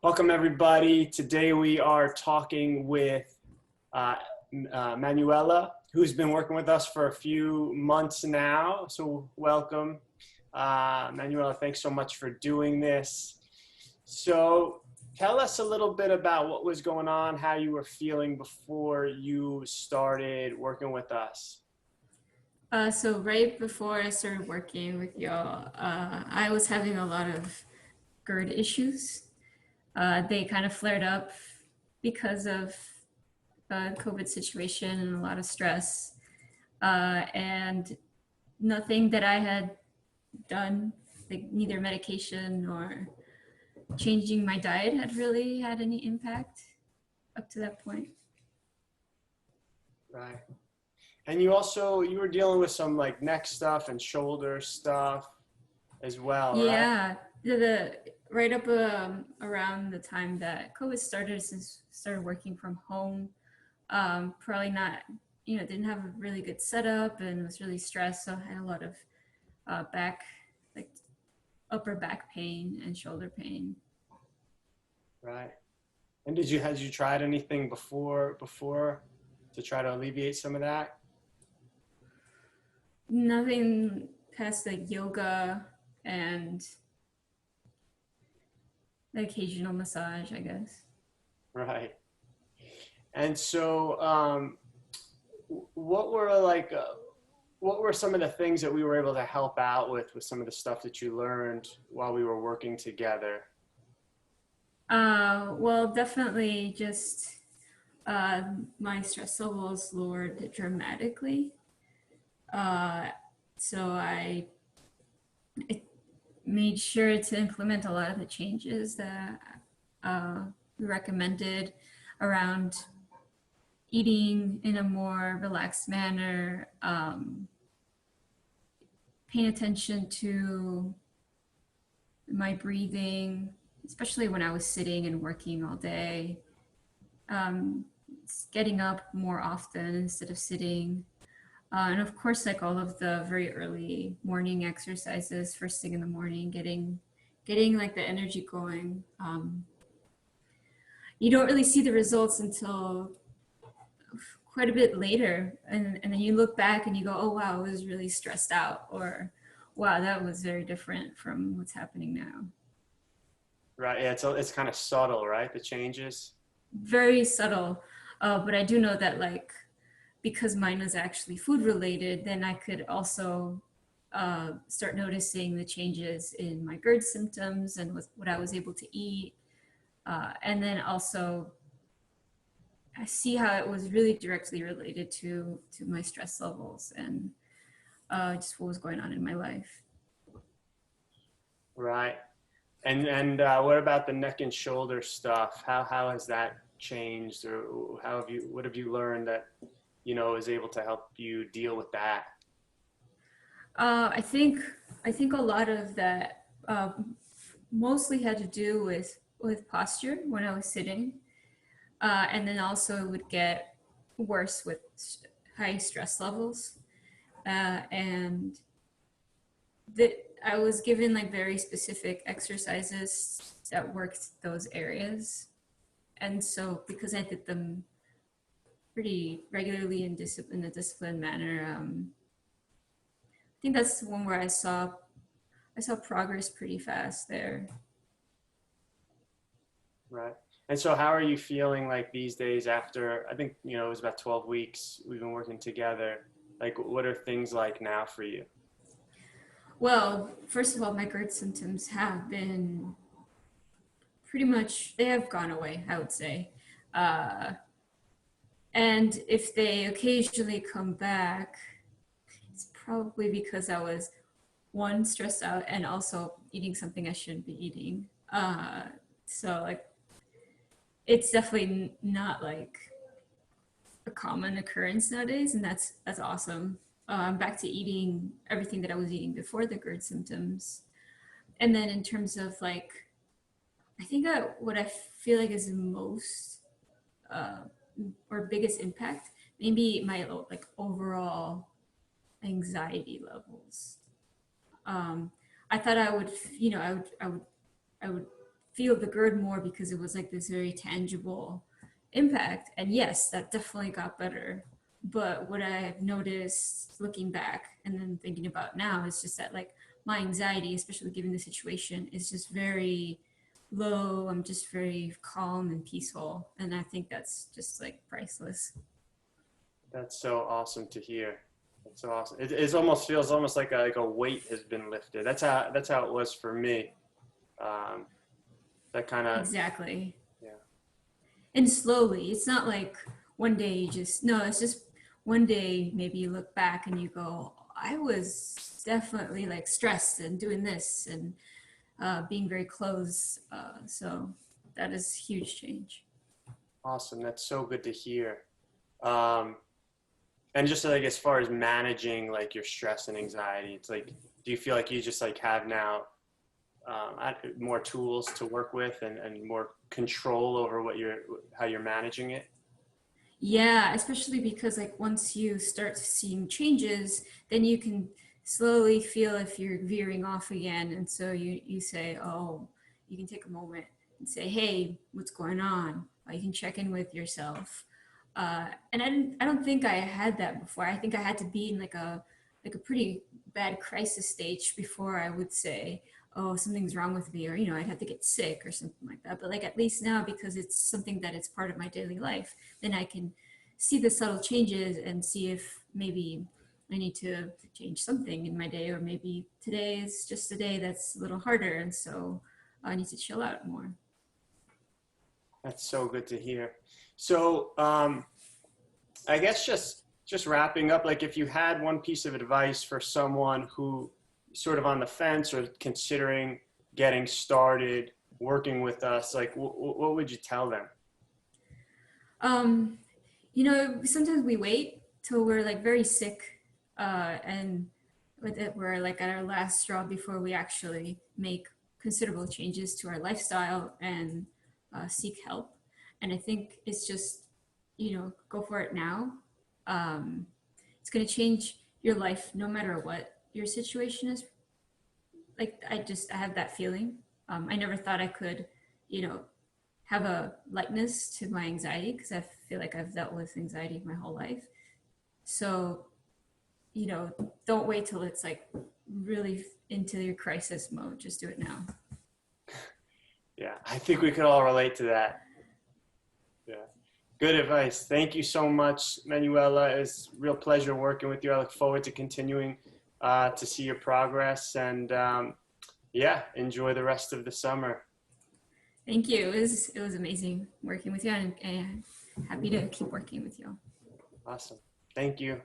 Welcome, everybody. Today we are talking with Manuela, who's been working with us for a few months now. So welcome. Manuela, thanks so much for doing this. So tell us a little bit about what was going on, how you were feeling before you started working with us. So right before I started working with y'all, I was having a lot of GERD issues. They kind of flared up because of the COVID situation and a lot of stress. And nothing that I had done, like neither medication nor changing my diet had really had any impact up to that point. Right. And you were dealing with some like neck stuff and shoulder stuff as well, right? Yeah, the right up around the time that COVID started, since started working from home, probably not, didn't have a really good setup and was really stressed. So I had a lot of back, like upper back pain and shoulder pain. Right. And had you tried anything before to try to alleviate some of that? Nothing past like yoga and the occasional massage, I guess. Right. And so, what were what were some of the things that we were able to help out with some of the stuff that you learned while we were working together? Well, definitely just uh, my stress levels lowered dramatically. Uh, so I made sure to implement a lot of the changes that uh, we recommended around eating in a more relaxed manner, paying attention to my breathing, especially when I was sitting and working all day, um, getting up more often instead of sitting. And of course, like all of the very early morning exercises, first thing in the morning, getting like the energy going. You don't really see the results until quite a bit later, and then you look back and you go, oh wow, I was really stressed out, or wow, that was very different from what's happening now. Right. Yeah. It's kind of subtle, right? The changes. Very subtle, but I do know that like because mine was actually food related, then I could also start noticing the changes in my GERD symptoms and what I was able to eat. And then also I see how it was really directly related to my stress levels and just what was going on in my life. Right. And what about the neck and shoulder stuff? How has that changed, or how have you what have you learned that is able to help you deal with that? I think a lot of that mostly had to do with posture when I was sitting, and then also it would get worse with high stress levels, and that I was given like very specific exercises that worked those areas, and so because I did them pretty regularly in a disciplined manner, I think that's the one where I saw progress pretty fast there. Right. And so how are you feeling like these days after, I think, it was about 12 weeks we've been working together. Like, what are things like now for you? Well, first of all, my GERD symptoms have been pretty much, they have gone away, I would say. Uh, and if they occasionally come back, it's probably because I was one, stressed out, and also eating something I shouldn't be eating. So like it's definitely not like a common occurrence nowadays, and that's awesome. I'm back to eating everything that I was eating before the GERD symptoms. And then in terms of like, I think what I feel like is the most uh, or biggest impact, maybe my like overall anxiety levels. Um, I thought I would, I would feel the GERD more because it was like this very tangible impact. And yes, that definitely got better. But what I've noticed looking back and then thinking about now is just that like my anxiety, especially given the situation, is just very low. I'm just very calm and peaceful. And I think that's just like priceless. That's so awesome to hear. That's so awesome. It almost feels almost like a weight has been lifted. That's how it was for me. Um, that kind of, Exactly. yeah. And slowly, it's not like one day you just, no, it's just one day maybe you look back and you go, I was definitely like stressed and doing this and being very close. So that is huge change. Awesome. That's so good to hear. Um, and just like as far as managing like your stress and anxiety, it's like, do you feel like you just like have now more tools to work with and more control over how you're managing it? Yeah, especially because like once you start seeing changes, then you can slowly feel if you're veering off again. And so you say, oh, you can take a moment and say, hey, what's going on? You can check in with yourself. And I don't think I had that before. I think I had to be in like a pretty bad crisis stage before I would say, oh, something's wrong with me, or I'd have to get sick or something like that. But like at least now, because it's something that it's part of my daily life, then I can see the subtle changes and see if maybe I need to change something in my day, or maybe today is just a day that's a little harder, and so I need to chill out more. That's so good to hear. So, I guess just wrapping up, like if you had one piece of advice for someone who sort of on the fence or considering getting started working with us, like what would you tell them? Um, Sometimes we wait till we're like very sick, and with it, we're like at our last straw before we actually make considerable changes to our lifestyle and seek help. And I think it's just, go for it now. Um, it's going to change your life no matter what your situation is. Like, I have that feeling. I never thought I could, you know, have a lightness to my anxiety because I feel like I've dealt with anxiety my whole life. So, you know, don't wait till it's like really into your crisis mode. Just do it now. Yeah, I think we could all relate to that. Yeah. Good advice. Thank you so much, Manuela. It was a real pleasure working with you. I look forward to continuing to see your progress and yeah, enjoy the rest of the summer. Thank you. It was amazing working with you, and happy to keep working with you. Awesome. Thank you.